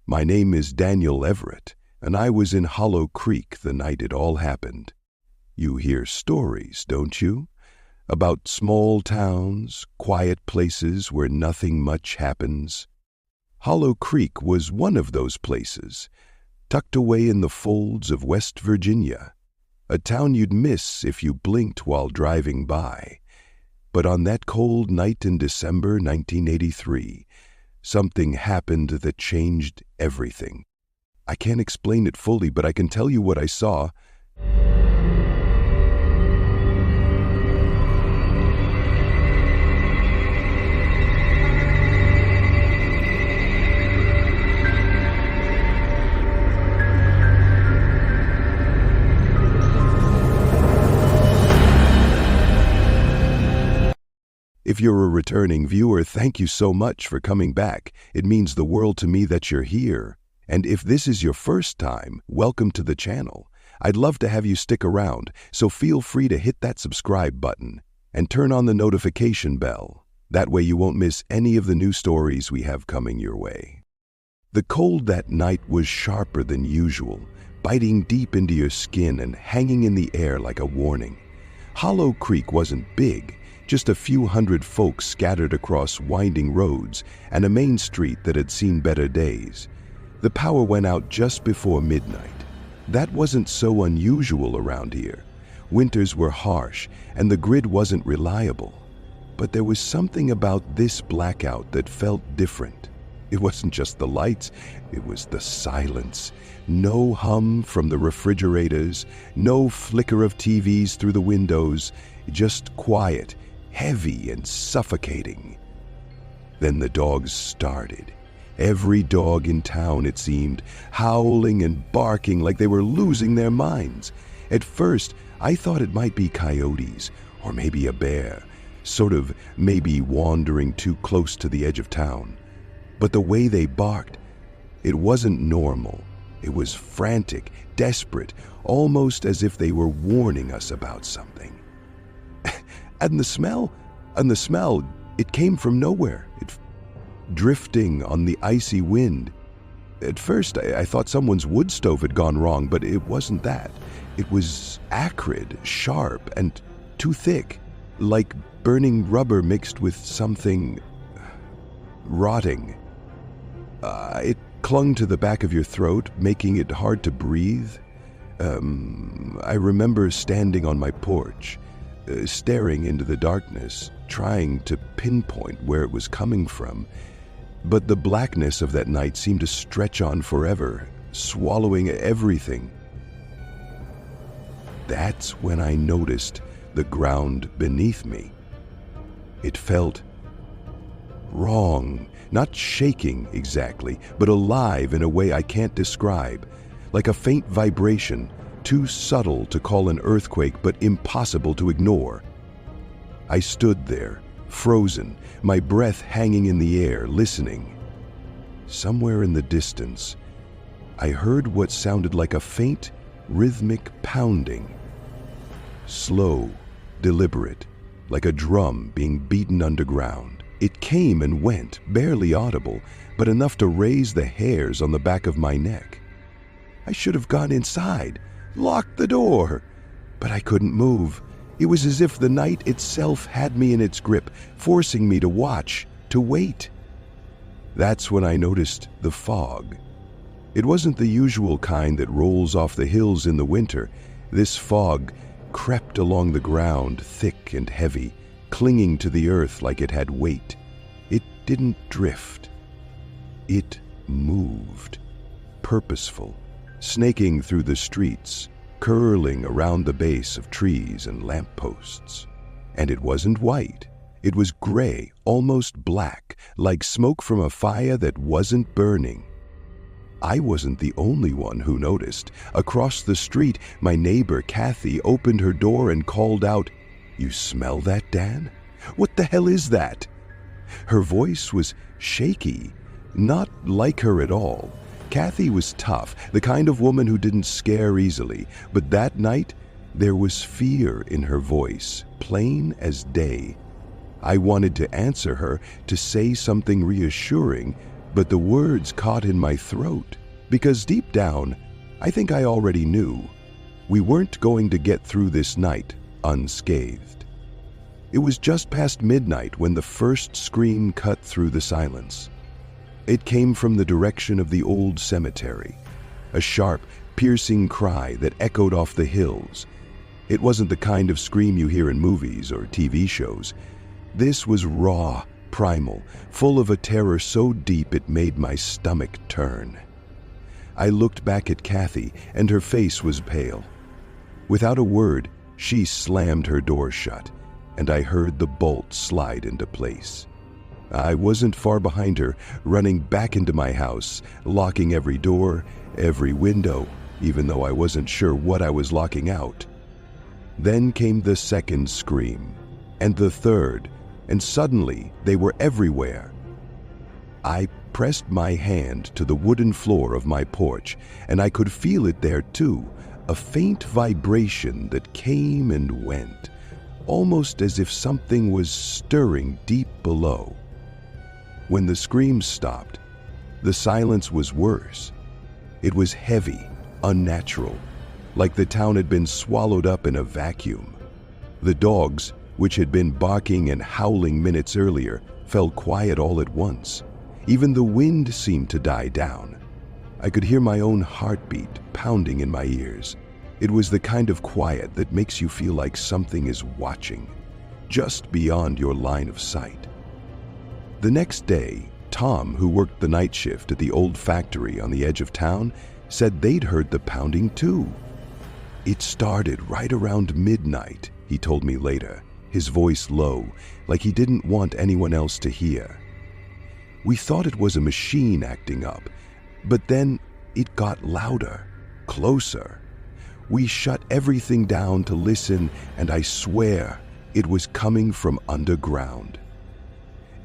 My name is Daniel Everett, and I was in Hollow Creek the night it all happened. You hear stories, don't you? About small towns, quiet places where nothing much happens. Hollow Creek was one of those places, tucked away in the folds of West Virginia, a town you'd miss if you blinked while driving by. But on that cold night in December 1983, something happened that changed everything. I can't explain it fully, but I can tell you what I saw. If you're a returning viewer, thank you so much for coming back. It means the world to me that you're here. And if this is your first time, welcome to the channel. I'd love to have you stick around, so feel free to hit that subscribe button and turn on the notification bell. That way you won't miss any of the new stories we have coming your way. The cold that night was sharper than usual, biting deep into your skin and hanging in the air like a warning. Hollow Creek wasn't big, just a few hundred folks scattered across winding roads and a main street that had seen better days. The power went out just before midnight. That wasn't so unusual around here. Winters were harsh and the grid wasn't reliable. But there was something about this blackout that felt different. It wasn't just the lights, it was the silence. No hum from the refrigerators, no flicker of TVs through the windows, just quiet, heavy and suffocating. Then the dogs started. Every dog in town, it seemed, howling and barking like they were losing their minds. At first, I thought it might be coyotes, or maybe a bear, sort of maybe wandering too close to the edge of town. But the way they barked, it wasn't normal. It was frantic, desperate, almost as if they were warning us about something. And the smell, it came from nowhere. Drifting on the icy wind. At first, I thought someone's wood stove had gone wrong, but it wasn't that. It was acrid, sharp, and too thick, like burning rubber mixed with something rotting. It clung to the back of your throat, making it hard to breathe. I remember standing on my porch, staring into the darkness, trying to pinpoint where it was coming from. But the blackness of that night seemed to stretch on forever, swallowing everything. That's when I noticed the ground beneath me. It felt wrong, not shaking exactly, but alive in a way I can't describe, like a faint vibration, too subtle to call an earthquake but impossible to ignore. I stood there, frozen, my breath hanging in the air, listening. Somewhere in the distance, I heard what sounded like a faint, rhythmic pounding. Slow, deliberate, like a drum being beaten underground. It came and went, barely audible, but enough to raise the hairs on the back of my neck. I should have gone inside, locked the door, but I couldn't move. It was as if the night itself had me in its grip, forcing me to watch, to wait. That's when I noticed the fog. It wasn't the usual kind that rolls off the hills in the winter. This fog crept along the ground, thick and heavy, clinging to the earth like it had weight. It didn't drift. It moved, purposeful, snaking through the streets, curling around the base of trees and lampposts. And it wasn't white. It was gray, almost black, like smoke from a fire that wasn't burning. I wasn't the only one who noticed. Across the street, my neighbor Kathy opened her door and called out, "You smell that, Dan? What the hell is that?" Her voice was shaky, not like her at all. Kathy was tough, the kind of woman who didn't scare easily, but that night there was fear in her voice, plain as day. I wanted to answer her, to say something reassuring, But the words caught in my throat, because deep down, I think I already knew we weren't going to get through this night unscathed. It was just past midnight when the first scream cut through the silence. It came from the direction of the old cemetery, a sharp, piercing cry that echoed off the hills. It wasn't the kind of scream you hear in movies or TV shows. This was raw, primal, full of a terror so deep it made my stomach turn. I looked back at Kathy, and her face was pale. Without a word, she slammed her door shut, and I heard the bolt slide into place. I wasn't far behind her, running back into my house, locking every door, every window, even though I wasn't sure what I was locking out. Then came the second scream, and the third, and suddenly they were everywhere. I pressed my hand to the wooden floor of my porch, and I could feel it there too, a faint vibration that came and went, almost as if something was stirring deep below. When the screams stopped, the silence was worse. It was heavy, unnatural, like the town had been swallowed up in a vacuum. The dogs, which had been barking and howling minutes earlier, fell quiet all at once. Even the wind seemed to die down. I could hear my own heartbeat pounding in my ears. It was the kind of quiet that makes you feel like something is watching, just beyond your line of sight. The next day, Tom, who worked the night shift at the old factory on the edge of town, said they'd heard the pounding too. It started right around midnight, he told me later, his voice low, like he didn't want anyone else to hear. We thought it was a machine acting up, but then it got louder, closer. We shut everything down to listen, and I swear it was coming from underground.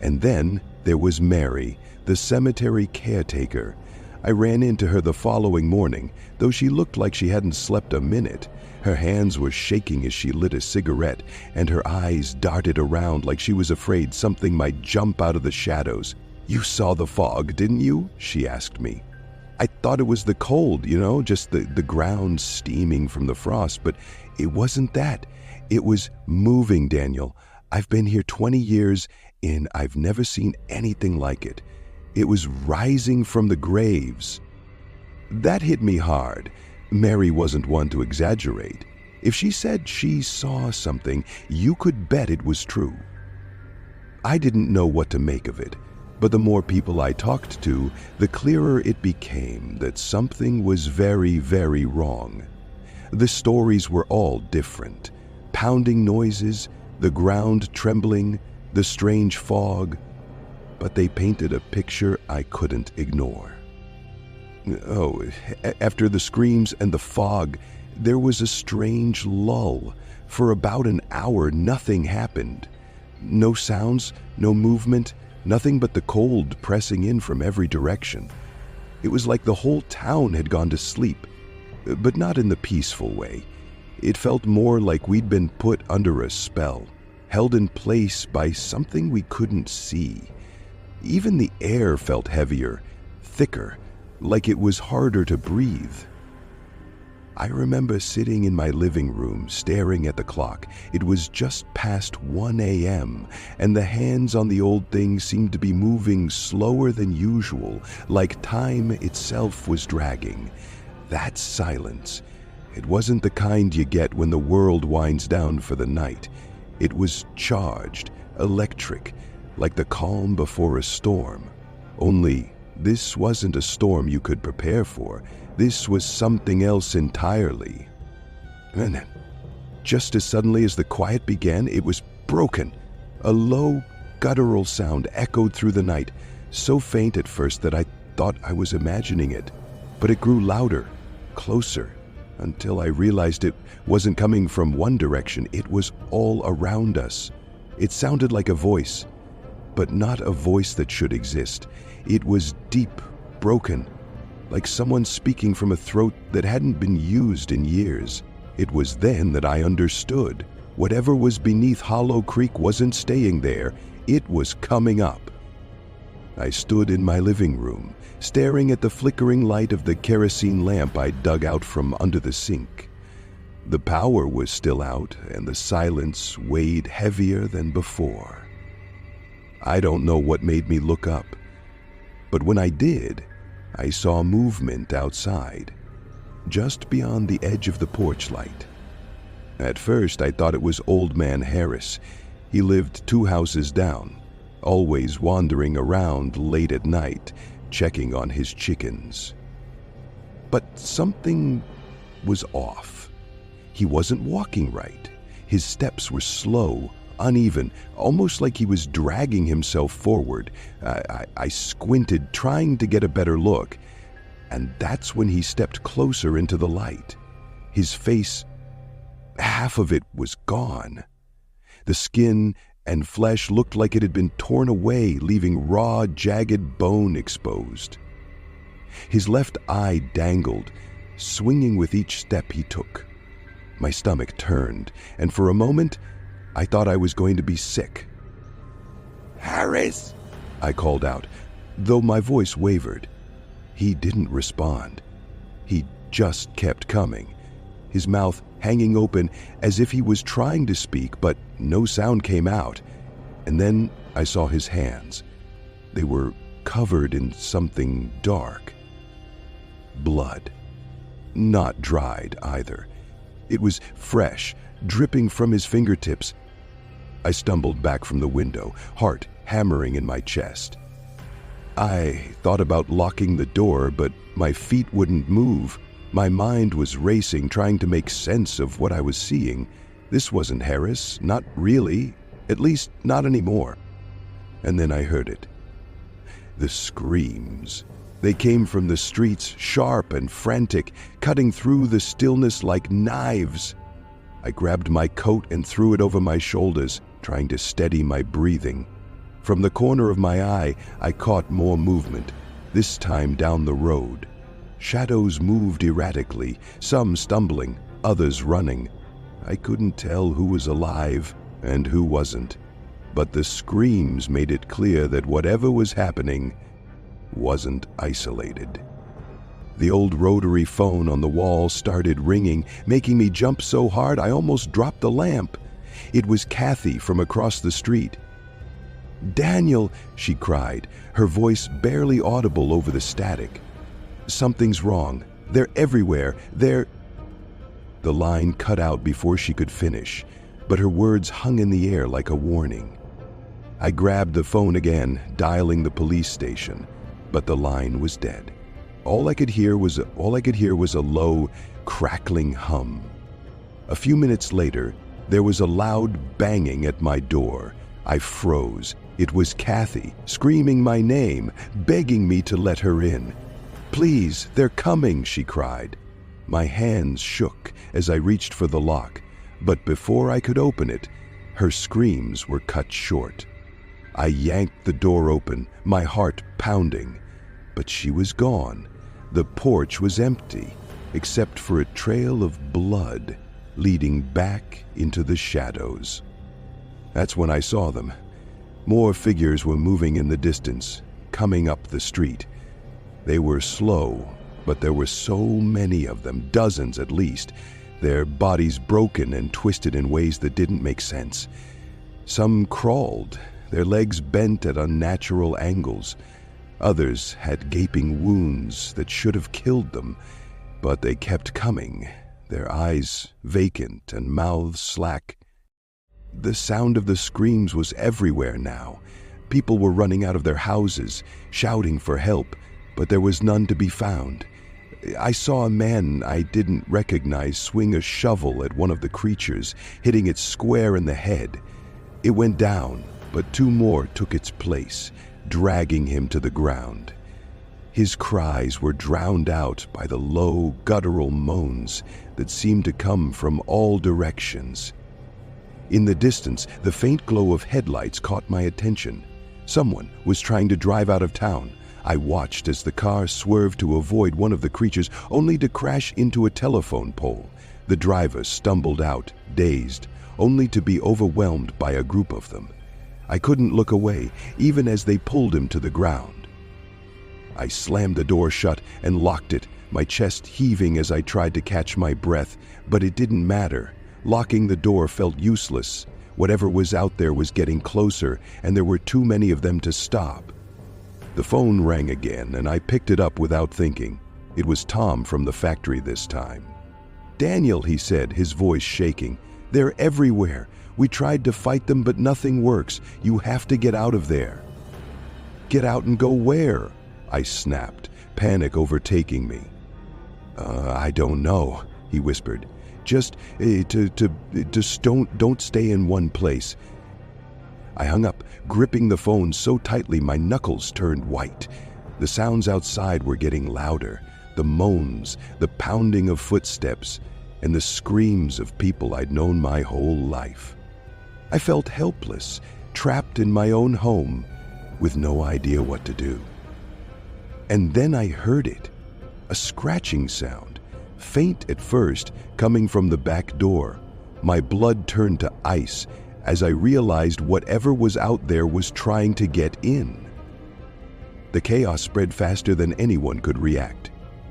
And then there was Mary, the cemetery caretaker. I ran into her the following morning, though she looked like she hadn't slept a minute. Her hands were shaking as she lit a cigarette, and her eyes darted around like she was afraid something might jump out of the shadows. "You saw the fog, didn't you?" she asked me. I thought it was the cold, just the ground steaming from the frost, but it wasn't that. It was moving, Daniel. I've been here 20 years, and I've never seen anything like it. It was rising from the graves. That hit me hard. Mary wasn't one to exaggerate. If she said she saw something, you could bet it was true. I didn't know what to make of it, but the more people I talked to, the clearer it became that something was very, very wrong. The stories were all different. Pounding noises, the ground trembling, the strange fog, but they painted a picture I couldn't ignore. Oh, after the screams and the fog, there was a strange lull. For about an hour, nothing happened. No sounds, no movement, nothing but the cold pressing in from every direction. It was like the whole town had gone to sleep, but not in the peaceful way. It felt more like we'd been put under a spell, held in place by something we couldn't see. Even the air felt heavier, thicker, like it was harder to breathe. I remember sitting in my living room, staring at the clock. It was just past 1 a.m., and the hands on the old thing seemed to be moving slower than usual, like time itself was dragging. That silence. It wasn't the kind you get when the world winds down for the night. It was charged, electric, like the calm before a storm. Only this wasn't a storm you could prepare for. This was something else entirely. And then, just as suddenly as the quiet began, it was broken. A low, guttural sound echoed through the night, so faint at first that I thought I was imagining it. But it grew louder, closer, until I realized it wasn't coming from one direction. It was all around us. It sounded like a voice, but not a voice that should exist. It was deep, broken, like someone speaking from a throat that hadn't been used in years. It was then that I understood. Whatever was beneath Hollow Creek wasn't staying there. It was coming up. I stood in my living room, staring at the flickering light of the kerosene lamp I dug out from under the sink. The power was still out, and the silence weighed heavier than before. I don't know what made me look up, but when I did, I saw movement outside, just beyond the edge of the porch light. At first, I thought it was Old Man Harris. He lived 2 houses down, always wandering around late at night, checking on his chickens. But something was off. He wasn't walking right. His steps were slow, uneven, almost like he was dragging himself forward. I squinted, trying to get a better look, and that's when he stepped closer into the light. His face, half of it was gone. The skin and flesh looked like it had been torn away, leaving raw, jagged bone exposed. His left eye dangled, swinging with each step he took. My stomach turned, and for a moment, I thought I was going to be sick. "Harris!" I called out, though my voice wavered. He didn't respond. He just kept coming, his mouth hanging open as if he was trying to speak, but no sound came out. And then I saw his hands. They were covered in something dark. Blood. Not dried either. It was fresh, dripping from his fingertips. I stumbled back from the window, heart hammering in my chest. I thought about locking the door, but my feet wouldn't move. My mind was racing, trying to make sense of what I was seeing. This wasn't Harris, not really, at least not anymore. And then I heard it. The screams. They came from the streets, sharp and frantic, cutting through the stillness like knives. I grabbed my coat and threw it over my shoulders, trying to steady my breathing. From the corner of my eye, I caught more movement, this time down the road. Shadows moved erratically, some stumbling, others running. I couldn't tell who was alive and who wasn't, but the screams made it clear that whatever was happening wasn't isolated. The old rotary phone on the wall started ringing, making me jump so hard I almost dropped the lamp. It was Kathy from across the street. "Daniel," she cried, her voice barely audible over the static. "Something's wrong. They're everywhere. They're—" The line cut out before she could finish, but her words hung in the air like a warning. I grabbed the phone again, dialing the police station, but the line was dead. All I could hear was a low, crackling hum. A few minutes later, there was a loud banging at my door. I froze. It was Kathy, screaming my name, begging me to let her in. "Please, they're coming," she cried. My hands shook as I reached for the lock, but before I could open it, her screams were cut short. I yanked the door open, my heart pounding, but she was gone. The porch was empty, except for a trail of blood leading back into the shadows. That's when I saw them. More figures were moving in the distance, coming up the street. They were slow, but there were so many of them, dozens at least, their bodies broken and twisted in ways that didn't make sense. Some crawled, their legs bent at unnatural angles. Others had gaping wounds that should have killed them, but they kept coming, their eyes vacant and mouths slack. The sound of the screams was everywhere now. People were running out of their houses, shouting for help, but there was none to be found. I saw a man I didn't recognize swing a shovel at one of the creatures, hitting it square in the head. It went down, but 2 more took its place, dragging him to the ground. His cries were drowned out by the low, guttural moans that seemed to come from all directions. In the distance, the faint glow of headlights caught my attention. Someone was trying to drive out of town. I watched as the car swerved to avoid one of the creatures, only to crash into a telephone pole. The driver stumbled out, dazed, only to be overwhelmed by a group of them. I couldn't look away, even as they pulled him to the ground. I slammed the door shut and locked it, my chest heaving as I tried to catch my breath, but it didn't matter. Locking the door felt useless. Whatever was out there was getting closer, and there were too many of them to stop. The phone rang again, and I picked it up without thinking. It was Tom from the factory this time. "Daniel," he said, his voice shaking. "They're everywhere. We tried to fight them, but nothing works. You have to get out of there." "Get out and go where?" I snapped, panic overtaking me. I don't know," he whispered. "Just don't stay in one place." I hung up, gripping the phone so tightly my knuckles turned white. The sounds outside were getting louder. The moans, the pounding of footsteps, and the screams of people I'd known my whole life. I felt helpless, trapped in my own home, with no idea what to do. And then I heard it, a scratching sound, faint at first, coming from the back door. My blood turned to ice as I realized whatever was out there was trying to get in. The chaos spread faster than anyone could react.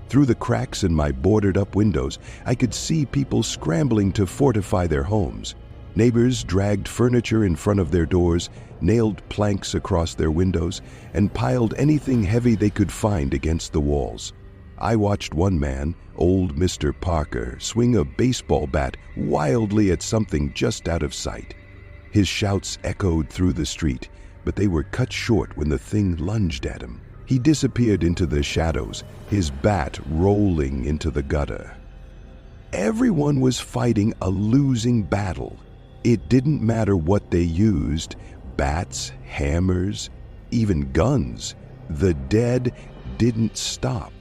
Through the cracks in my boarded-up windows, I could see people scrambling to fortify their homes. Neighbors dragged furniture in front of their doors, nailed planks across their windows, and piled anything heavy they could find against the walls. I watched one man, old Mr. Parker, swing a baseball bat wildly at something just out of sight. His shouts echoed through the street, but they were cut short when the thing lunged at him. He disappeared into the shadows, his bat rolling into the gutter. Everyone was fighting a losing battle. It didn't matter what they used, bats, hammers, even guns. The dead didn't stop.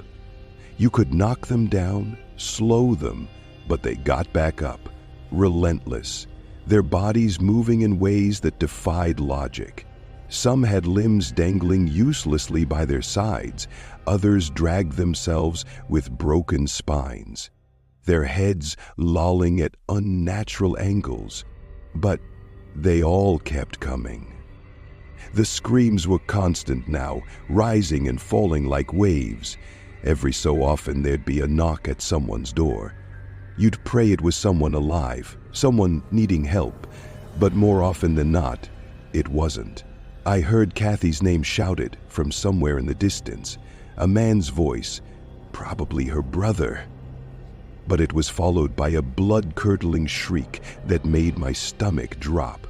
You could knock them down, slow them, but they got back up, relentless, their bodies moving in ways that defied logic. Some had limbs dangling uselessly by their sides, others dragged themselves with broken spines, their heads lolling at unnatural angles. But they all kept coming. The screams were constant now, rising and falling like waves. Every so often there'd be a knock at someone's door. You'd pray it was someone alive, someone needing help, but more often than not, it wasn't. I heard Kathy's name shouted from somewhere in the distance, a man's voice, probably her brother. But it was followed by a blood-curdling shriek that made my stomach drop.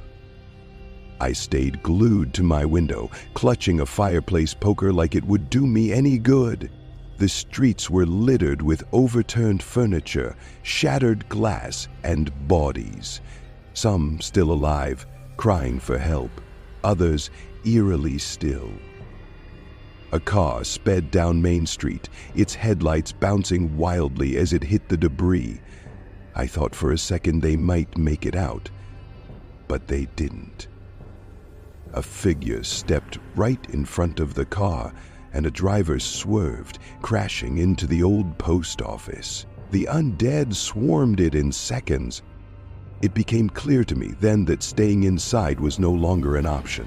I stayed glued to my window, clutching a fireplace poker like it would do me any good. The streets were littered with overturned furniture, shattered glass, and bodies. Some still alive, crying for help. Others eerily still. A car sped down Main Street, its headlights bouncing wildly as it hit the debris. I thought for a second they might make it out, but they didn't. A figure stepped right in front of the car, and a driver swerved, crashing into the old post office. The undead swarmed it in seconds. It became clear to me then that staying inside was no longer an option.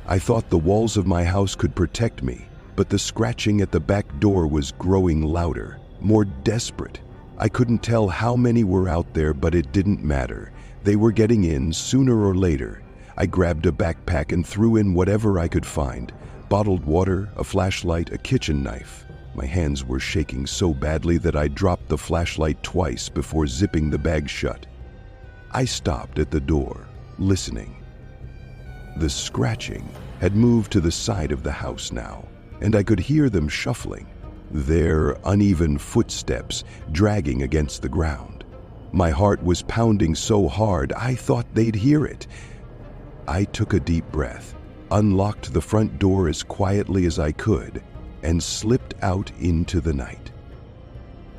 I thought the walls of my house could protect me, but the scratching at the back door was growing louder, more desperate. I couldn't tell how many were out there, but it didn't matter. They were getting in sooner or later. I grabbed a backpack and threw in whatever I could find. Bottled water, a flashlight, a kitchen knife. My hands were shaking so badly that I dropped the flashlight twice before zipping the bag shut. I stopped at the door, listening. The scratching had moved to the side of the house now, and I could hear them shuffling, their uneven footsteps dragging against the ground. My heart was pounding so hard I thought they'd hear it. I took a deep breath, unlocked the front door as quietly as I could, and slipped out into the night.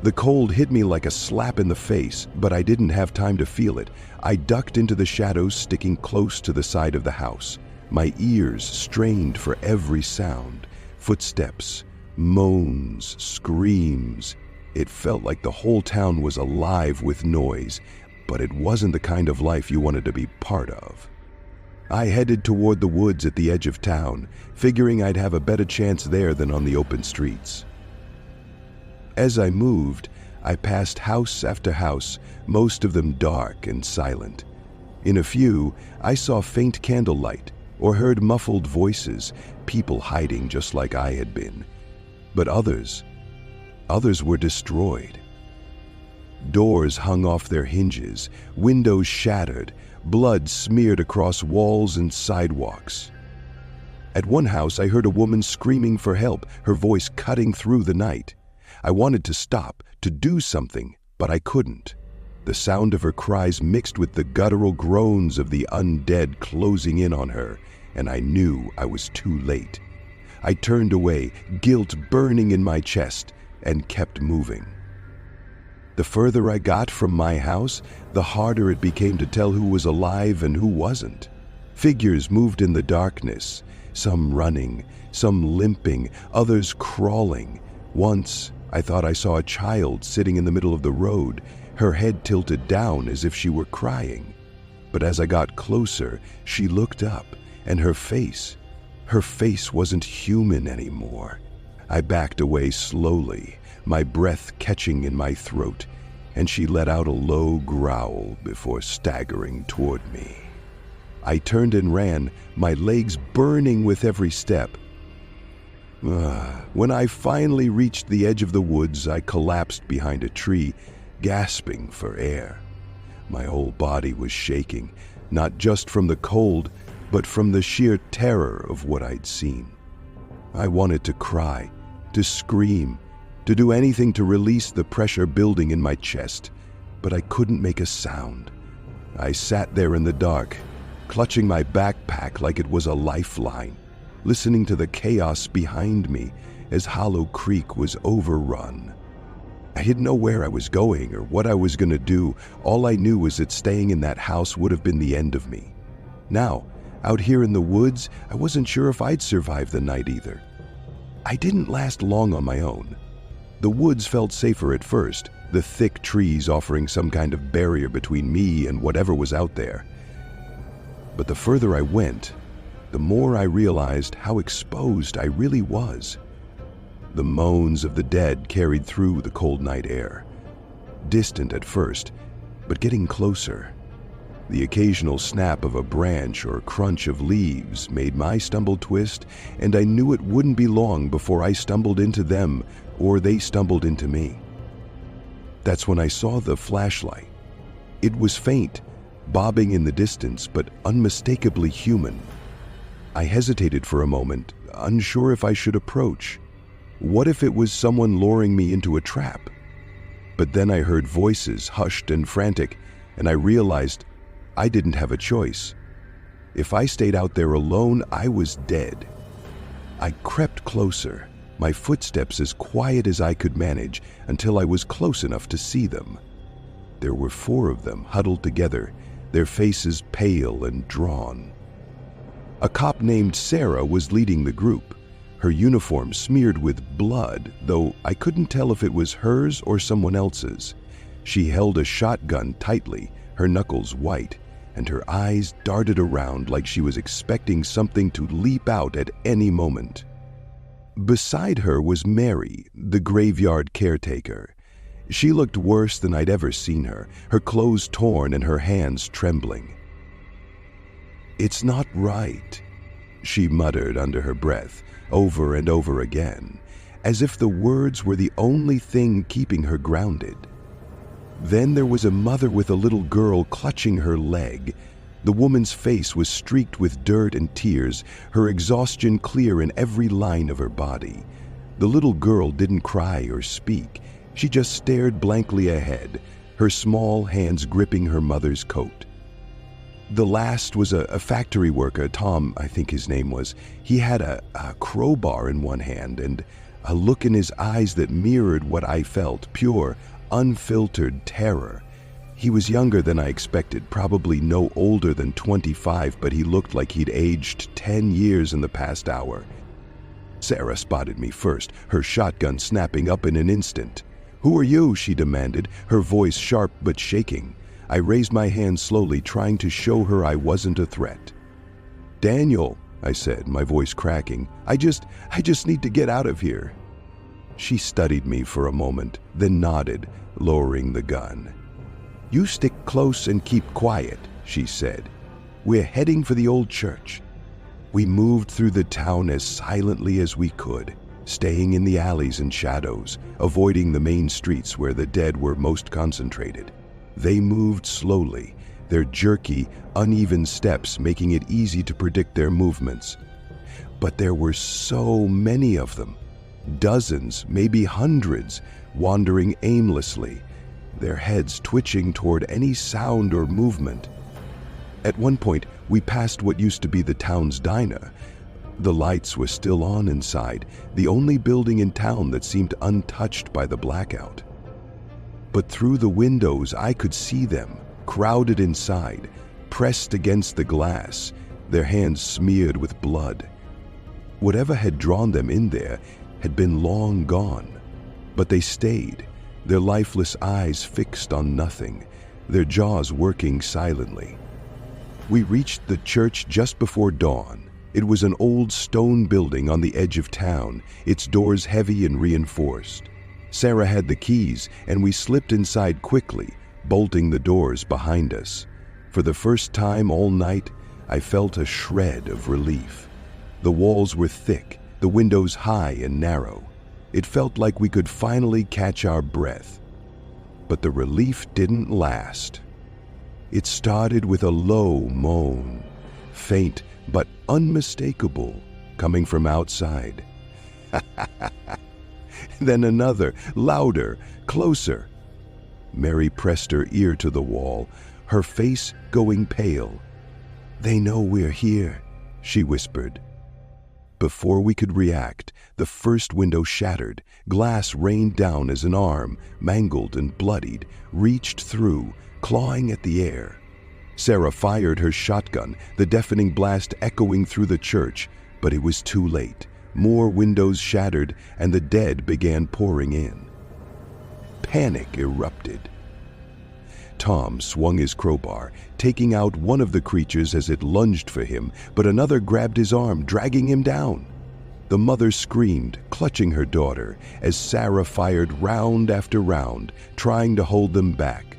The cold hit me like a slap in the face, but I didn't have time to feel it. I ducked into the shadows, sticking close to the side of the house, my ears strained for every sound. Footsteps, moans, screams. It felt like the whole town was alive with noise, but it wasn't the kind of life you wanted to be part of. I headed toward the woods at the edge of town, figuring I'd have a better chance there than on the open streets. As I moved, I passed house after house, most of them dark and silent. In a few, I saw faint candlelight or heard muffled voices, people hiding just like I had been. But others were destroyed. Doors hung off their hinges, windows shattered, blood smeared across walls and sidewalks. At one house, I heard a woman screaming for help, her voice cutting through the night. I wanted to stop, to do something, but I couldn't. The sound of her cries mixed with the guttural groans of the undead closing in on her, and I knew I was too late. I turned away, guilt burning in my chest, and kept moving. The further I got from my house, the harder it became to tell who was alive and who wasn't. Figures moved in the darkness, some running, some limping, others crawling. Once, I thought I saw a child sitting in the middle of the road, her head tilted down as if she were crying. But as I got closer, she looked up, and her face wasn't human anymore. I backed away slowly, my breath catching in my throat, and she let out a low growl before staggering toward me. I turned and ran, my legs burning with every step. When I finally reached the edge of the woods, I collapsed behind a tree, gasping for air. My whole body was shaking, not just from the cold, but from the sheer terror of what I'd seen. I wanted to cry, to scream, to do anything to release the pressure building in my chest, but I couldn't make a sound. I sat there in the dark, clutching my backpack like it was a lifeline, listening to the chaos behind me as Hollow Creek was overrun. I didn't know where I was going or what I was going to do. All I knew was that staying in that house would have been the end of me. Now, out here in the woods, I wasn't sure if I'd survive the night either. I didn't last long on my own. The woods felt safer at first, the thick trees offering some kind of barrier between me and whatever was out there. But the further I went, the more I realized how exposed I really was. The moans of the dead carried through the cold night air. Distant at first, but getting closer. The occasional snap of a branch or crunch of leaves made my stumble twist, and I knew it wouldn't be long before I stumbled into them or they stumbled into me. That's when I saw the flashlight. It was faint, bobbing in the distance, but unmistakably human. I hesitated for a moment, unsure if I should approach. What if it was someone luring me into a trap? But then I heard voices, hushed and frantic, and I realized I didn't have a choice. If I stayed out there alone, I was dead. I crept closer, my footsteps as quiet as I could manage until I was close enough to see them. There were 4 of them huddled together, their faces pale and drawn. A cop named Sarah was leading the group, her uniform smeared with blood, though I couldn't tell if it was hers or someone else's. She held a shotgun tightly, her knuckles white, and her eyes darted around like she was expecting something to leap out at any moment. Beside her was Mary, the graveyard caretaker. She looked worse than I'd ever seen her, her clothes torn and her hands trembling. "It's not right," she muttered under her breath, over and over again, as if the words were the only thing keeping her grounded. Then there was a mother with a little girl clutching her leg. The woman's face was streaked with dirt and tears, her exhaustion clear in every line of her body. The little girl didn't cry or speak. She just stared blankly ahead, her small hands gripping her mother's coat. The last was a factory worker, Tom, I think his name was. He had a crowbar in one hand and a look in his eyes that mirrored what I felt, pure, unfiltered terror. He was younger than I expected, probably no older than 25, but he looked like he'd aged 10 years in the past hour. Sarah spotted me first, her shotgun snapping up in an instant. "Who are you?" she demanded, her voice sharp but shaking. I raised my hand slowly, trying to show her I wasn't a threat. "Daniel," I said, my voice cracking, I just need to get out of here." She studied me for a moment, then nodded, lowering the gun. "You stick close and keep quiet," she said. "We're heading for the old church." We moved through the town as silently as we could, staying in the alleys and shadows, avoiding the main streets where the dead were most concentrated. They moved slowly, their jerky, uneven steps making it easy to predict their movements. But there were so many of them, dozens, maybe hundreds, wandering aimlessly, their heads twitching toward any sound or movement. At one point, we passed what used to be the town's diner. The lights were still on inside, the only building in town that seemed untouched by the blackout. But through the windows, I could see them, crowded inside, pressed against the glass, their hands smeared with blood. Whatever had drawn them in there had been long gone, but they stayed, their lifeless eyes fixed on nothing, their jaws working silently. We reached the church just before dawn. It was an old stone building on the edge of town, its doors heavy and reinforced. Sarah had the keys, and we slipped inside quickly, bolting the doors behind us. For the first time all night, I felt a shred of relief. The walls were thick, the windows high and narrow. It felt like we could finally catch our breath. But the relief didn't last. It started with a low moan, faint but unmistakable, coming from outside. Then another, louder, closer. Mary pressed her ear to the wall, her face going pale. "They know we're here," she whispered. Before we could react, the first window shattered, glass rained down as an arm, mangled and bloodied, reached through, clawing at the air. Sarah fired her shotgun, the deafening blast echoing through the church, but it was too late. More windows shattered, and the dead began pouring in. Panic erupted. Tom swung his crowbar, taking out one of the creatures as it lunged for him, but another grabbed his arm, dragging him down. The mother screamed, clutching her daughter, as Sarah fired round after round, trying to hold them back.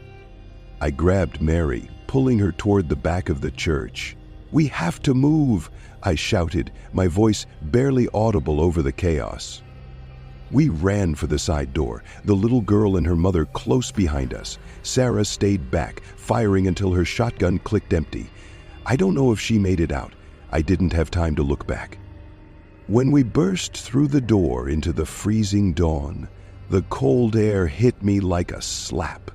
I grabbed Mary, pulling her toward the back of the church. "We have to move," I shouted, my voice barely audible over the chaos. We ran for the side door, the little girl and her mother close behind us. Sarah stayed back, firing until her shotgun clicked empty. I don't know if she made it out. I didn't have time to look back. When we burst through the door into the freezing dawn, the cold air hit me like a slap.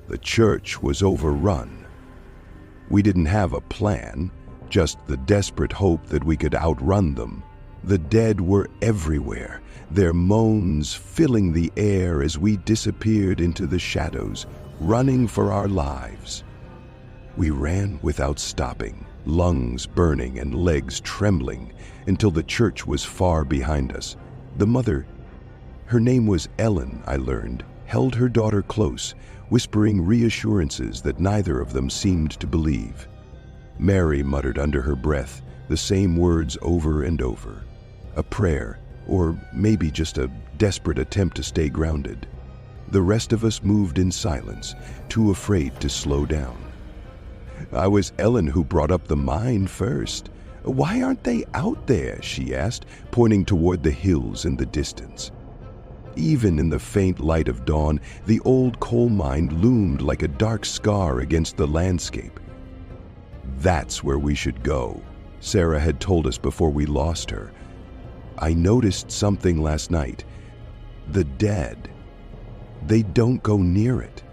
The church was overrun. We didn't have a plan, just the desperate hope that we could outrun them. The dead were everywhere, their moans filling the air as we disappeared into the shadows, running for our lives. We ran without stopping, lungs burning and legs trembling, until the church was far behind us. The mother, her name was Ellen, I learned, held her daughter close, whispering reassurances that neither of them seemed to believe. Mary muttered under her breath the same words over and over. A prayer, or maybe just a desperate attempt to stay grounded. The rest of us moved in silence, too afraid to slow down. "I was Ellen who brought up the mine first. Why aren't they out there?" she asked, pointing toward the hills in the distance. Even in the faint light of dawn, the old coal mine loomed like a dark scar against the landscape. "That's where we should go," Sarah had told us before we lost her. "I noticed something last night. The dead. They don't go near it."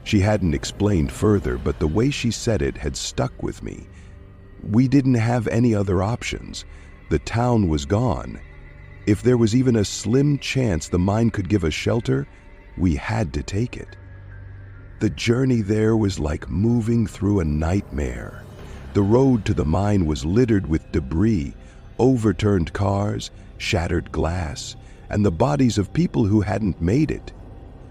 She hadn't explained further, but the way she said it had stuck with me. We didn't have any other options. The town was gone. If there was even a slim chance the mine could give us shelter, we had to take it. The journey there was like moving through a nightmare. The road to the mine was littered with debris, overturned cars, shattered glass, and the bodies of people who hadn't made it.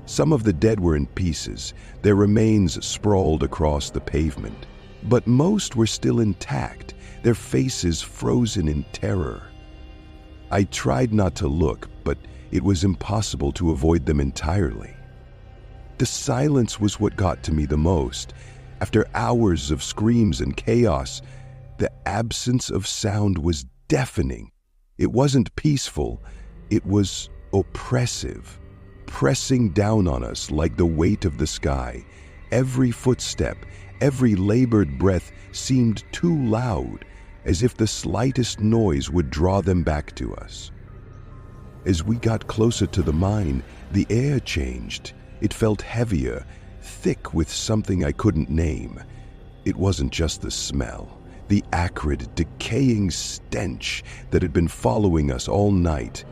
Some of the dead were in pieces, their remains sprawled across the pavement. But most were still intact, their faces frozen in terror. I tried not to look, but it was impossible to avoid them entirely. The silence was what got to me the most. After hours of screams and chaos, the absence of sound was deafening. It wasn't peaceful, it was oppressive, pressing down on us like the weight of the sky. Every footstep, every labored breath seemed too loud, as if the slightest noise would draw them back to us. As we got closer to the mine, the air changed. It felt heavier, thick with something I couldn't name. It wasn't just the smell, the acrid, decaying stench that had been following us all night.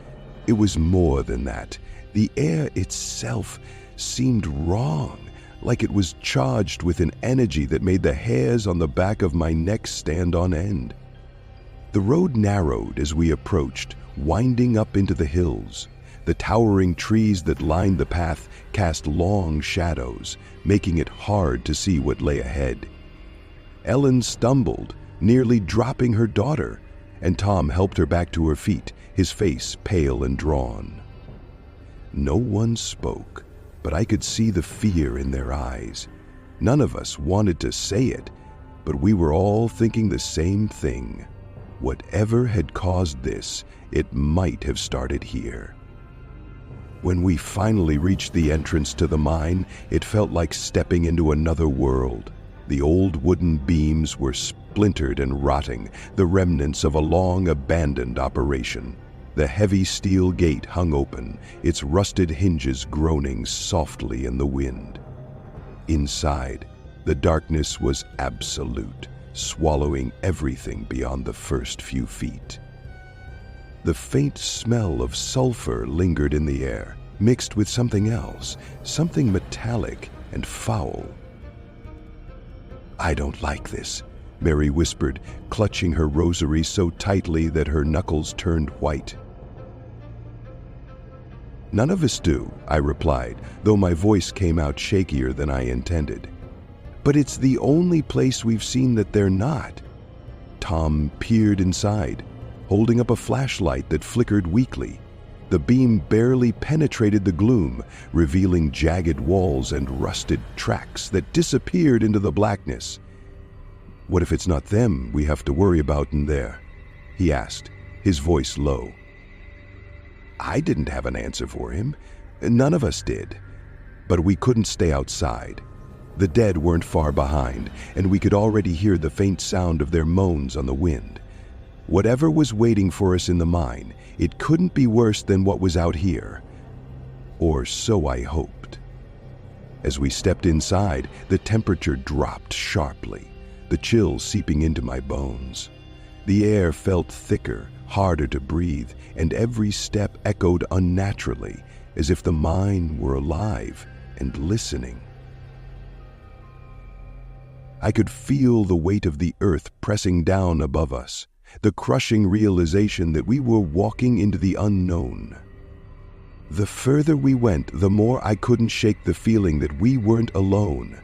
It was more than that. The air itself seemed wrong, like it was charged with an energy that made the hairs on the back of my neck stand on end. The road narrowed as we approached, winding up into the hills. The towering trees that lined the path cast long shadows, making it hard to see what lay ahead. Ellen stumbled, nearly dropping her daughter, and Tom helped her back to her feet, his face pale and drawn. No one spoke, but I could see the fear in their eyes. None of us wanted to say it, but we were all thinking the same thing. Whatever had caused this, it might have started here. When we finally reached the entrance to the mine, it felt like stepping into another world. The old wooden beams were splintered and rotting, the remnants of a long-abandoned operation. The heavy steel gate hung open, its rusted hinges groaning softly in the wind. Inside, the darkness was absolute, swallowing everything beyond the first few feet. The faint smell of sulfur lingered in the air, mixed with something else, something metallic and foul. "I don't like this," Mary whispered, clutching her rosary so tightly that her knuckles turned white. "None of us do," I replied, though my voice came out shakier than I intended. "But it's the only place we've seen that they're not." Tom peered inside, holding up a flashlight that flickered weakly. The beam barely penetrated the gloom, revealing jagged walls and rusted tracks that disappeared into the blackness. "What if it's not them we have to worry about in there?" he asked, his voice low. I didn't have an answer for him. None of us did. But we couldn't stay outside. The dead weren't far behind, and we could already hear the faint sound of their moans on the wind. Whatever was waiting for us in the mine, it couldn't be worse than what was out here. Or so I hoped. As we stepped inside, the temperature dropped sharply, the chill seeping into my bones. The air felt thicker, harder to breathe, and every step echoed unnaturally, as if the mine were alive and listening. I could feel the weight of the earth pressing down above us, the crushing realization that we were walking into the unknown. The further we went, the more I couldn't shake the feeling that we weren't alone.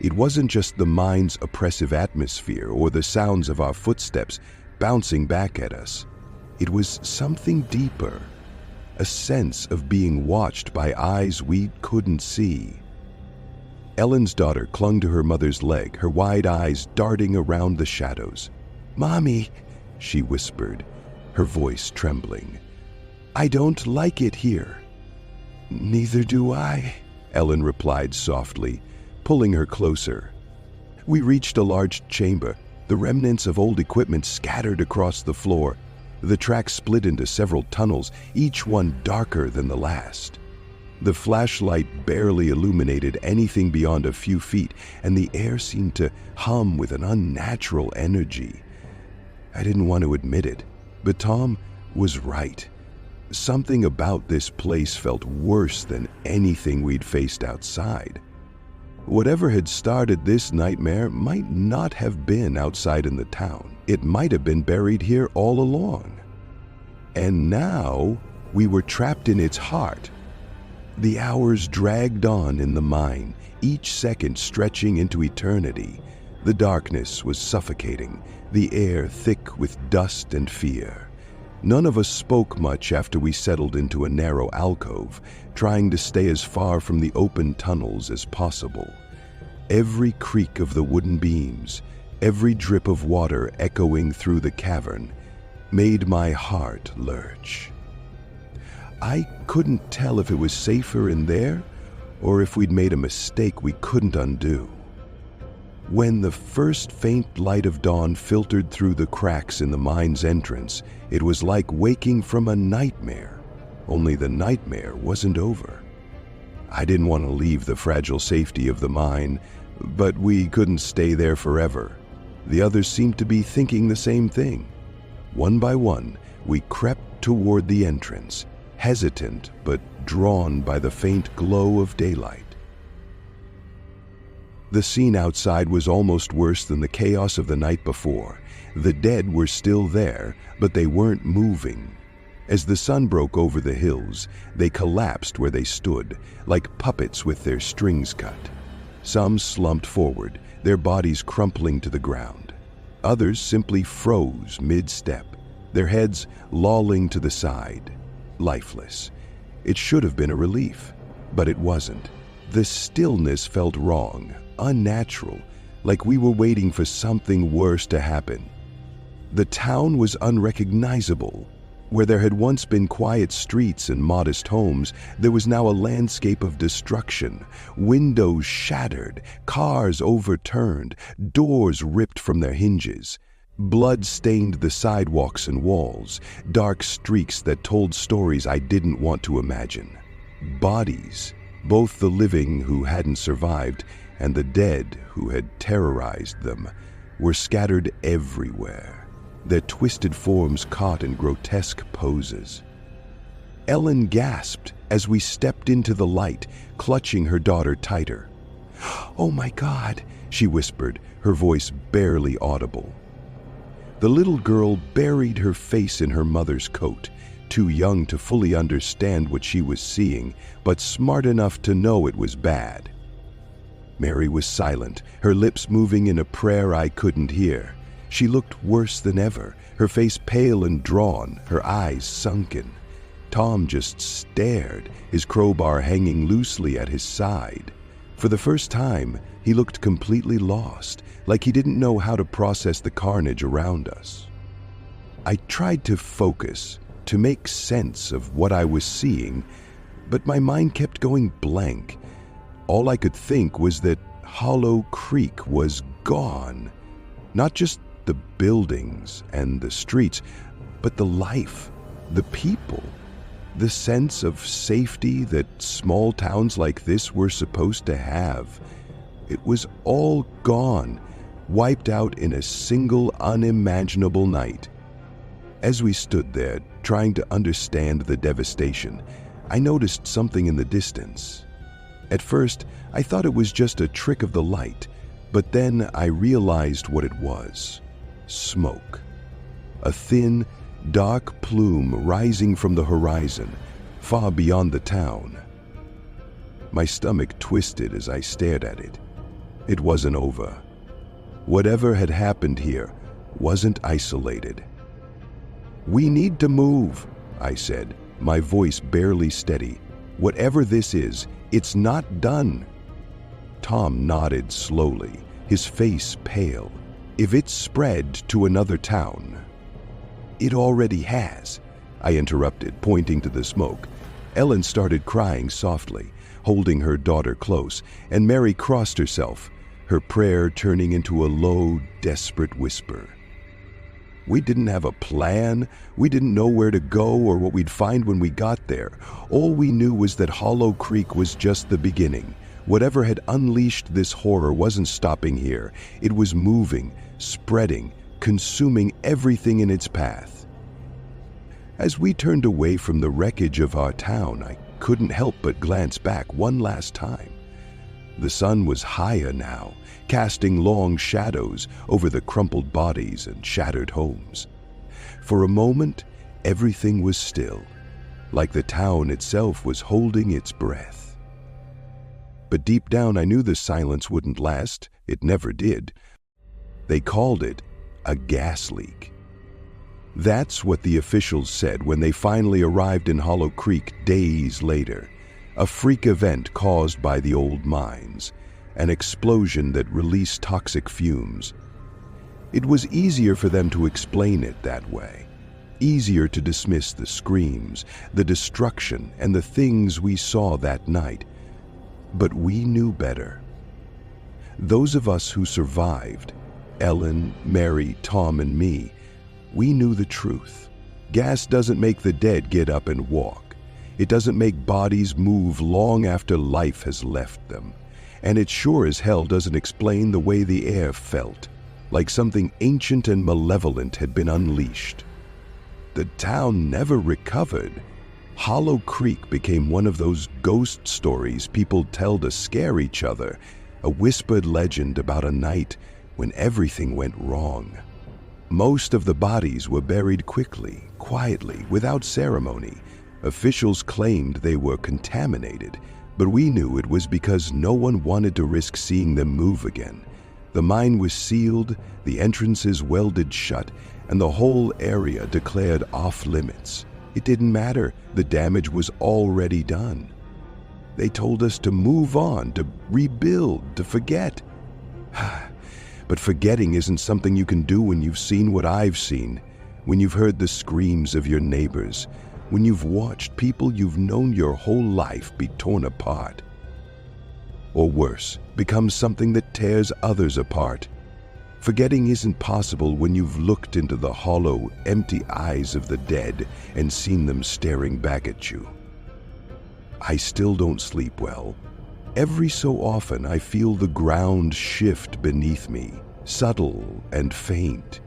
It wasn't just the mine's oppressive atmosphere or the sounds of our footsteps bouncing back at us. It was something deeper, a sense of being watched by eyes we couldn't see. Ellen's daughter clung to her mother's leg, her wide eyes darting around the shadows. "Mommy," she whispered, her voice trembling. "I don't like it here." "Neither do I," Ellen replied softly, pulling her closer. We reached a large chamber, the remnants of old equipment scattered across the floor. The track split into several tunnels, each one darker than the last. The flashlight barely illuminated anything beyond a few feet, and the air seemed to hum with an unnatural energy. I didn't want to admit it, but Tom was right. Something about this place felt worse than anything we'd faced outside. Whatever had started this nightmare might not have been outside in the town. It might have been buried here all along. And now we were trapped in its heart. The hours dragged on in the mine, each second stretching into eternity. The darkness was suffocating, the air thick with dust and fear. None of us spoke much after we settled into a narrow alcove, trying to stay as far from the open tunnels as possible. Every creak of the wooden beams, every drip of water echoing through the cavern, made my heart lurch. I couldn't tell if it was safer in there or if we'd made a mistake we couldn't undo. When the first faint light of dawn filtered through the cracks in the mine's entrance, it was like waking from a nightmare, only the nightmare wasn't over. I didn't want to leave the fragile safety of the mine, but we couldn't stay there forever. The others seemed to be thinking the same thing. One by one, we crept toward the entrance, hesitant but drawn by the faint glow of daylight. The scene outside was almost worse than the chaos of the night before. The dead were still there, but they weren't moving. As the sun broke over the hills, they collapsed where they stood, like puppets with their strings cut. Some slumped forward, their bodies crumpling to the ground. Others simply froze mid-step, their heads lolling to the side, lifeless. It should have been a relief, but it wasn't. The stillness felt wrong, unnatural, like we were waiting for something worse to happen. The town was unrecognizable. Where there had once been quiet streets and modest homes, there was now a landscape of destruction. Windows shattered, cars overturned, doors ripped from their hinges. Blood stained the sidewalks and walls, dark streaks that told stories I didn't want to imagine. Bodies, both the living who hadn't survived and the dead who had terrorized them, were scattered everywhere, their twisted forms caught in grotesque poses. Ellen gasped as we stepped into the light, clutching her daughter tighter. "Oh my God," she whispered, her voice barely audible. The little girl buried her face in her mother's coat, too young to fully understand what she was seeing, but smart enough to know it was bad. Mary was silent, her lips moving in a prayer I couldn't hear. She looked worse than ever, her face pale and drawn, her eyes sunken. Tom just stared, his crowbar hanging loosely at his side. For the first time, he looked completely lost, like he didn't know how to process the carnage around us. I tried to focus, to make sense of what I was seeing, but my mind kept going blank. All I could think was that Hollow Creek was gone. Not just the buildings and the streets, but the life, the people, the sense of safety that small towns like this were supposed to have. It was all gone, wiped out in a single unimaginable night. As we stood there, trying to understand the devastation, I noticed something in the distance. At first, I thought it was just a trick of the light, but then I realized what it was. Smoke. A thin, dark plume rising from the horizon, far beyond the town. My stomach twisted as I stared at it. It wasn't over. Whatever had happened here wasn't isolated. "We need to move," I said, my voice barely steady. "Whatever this is, it's not done." Tom nodded slowly, his face pale. "If it's spread to another town—" "It already has," I interrupted, pointing to the smoke. Ellen started crying softly, holding her daughter close, and Mary crossed herself, her prayer turning into a low, desperate whisper. We didn't have a plan. We didn't know where to go or what we'd find when we got there. All we knew was that Hollow Creek was just the beginning. Whatever had unleashed this horror wasn't stopping here. It was moving, spreading, consuming everything in its path. As we turned away from the wreckage of our town, I couldn't help but glance back one last time. The sun was higher now, casting long shadows over the crumpled bodies and shattered homes. For a moment, everything was still, like the town itself was holding its breath. But deep down I knew the silence wouldn't last. It never did. They called it a gas leak. That's what the officials said when they finally arrived in Hollow Creek days later. A freak event caused by the old mines, an explosion that released toxic fumes. It was easier for them to explain it that way, easier to dismiss the screams, the destruction, and the things we saw that night. But we knew better. Those of us who survived, Ellen, Mary, Tom, and me, we knew the truth. Gas doesn't make the dead get up and walk. It doesn't make bodies move long after life has left them. And it sure as hell doesn't explain the way the air felt, like something ancient and malevolent had been unleashed. The town never recovered. Hollow Creek became one of those ghost stories people tell to scare each other, a whispered legend about a night when everything went wrong. Most of the bodies were buried quickly, quietly, without ceremony. Officials claimed they were contaminated, but we knew it was because no one wanted to risk seeing them move again. The mine was sealed, the entrances welded shut, and the whole area declared off limits. It didn't matter, the damage was already done. They told us to move on, to rebuild, to forget. But forgetting isn't something you can do when you've seen what I've seen, when you've heard the screams of your neighbors, when you've watched people you've known your whole life be torn apart. Or worse, become something that tears others apart. Forgetting isn't possible when you've looked into the hollow, empty eyes of the dead and seen them staring back at you. I still don't sleep well. Every so often I feel the ground shift beneath me, subtle and faint,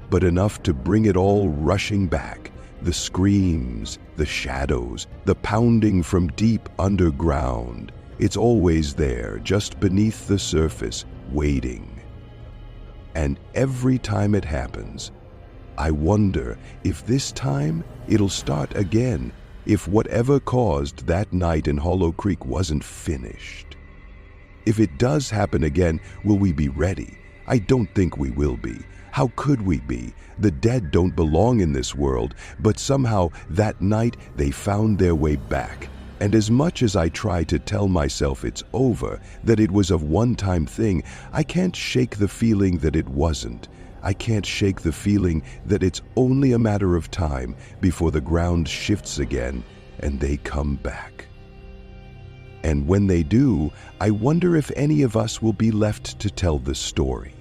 but enough to bring it all rushing back. The screams, the shadows, the pounding from deep underground. It's always there, just beneath the surface, waiting. And every time it happens, I wonder if this time it'll start again, if whatever caused that night in Hollow Creek wasn't finished. If it does happen again, will we be ready? I don't think we will be. How could we be? The dead don't belong in this world, but somehow that night they found their way back. And as much as I try to tell myself it's over, that it was a one-time thing, I can't shake the feeling that it wasn't. I can't shake the feeling that it's only a matter of time before the ground shifts again and they come back. And when they do, I wonder if any of us will be left to tell the story.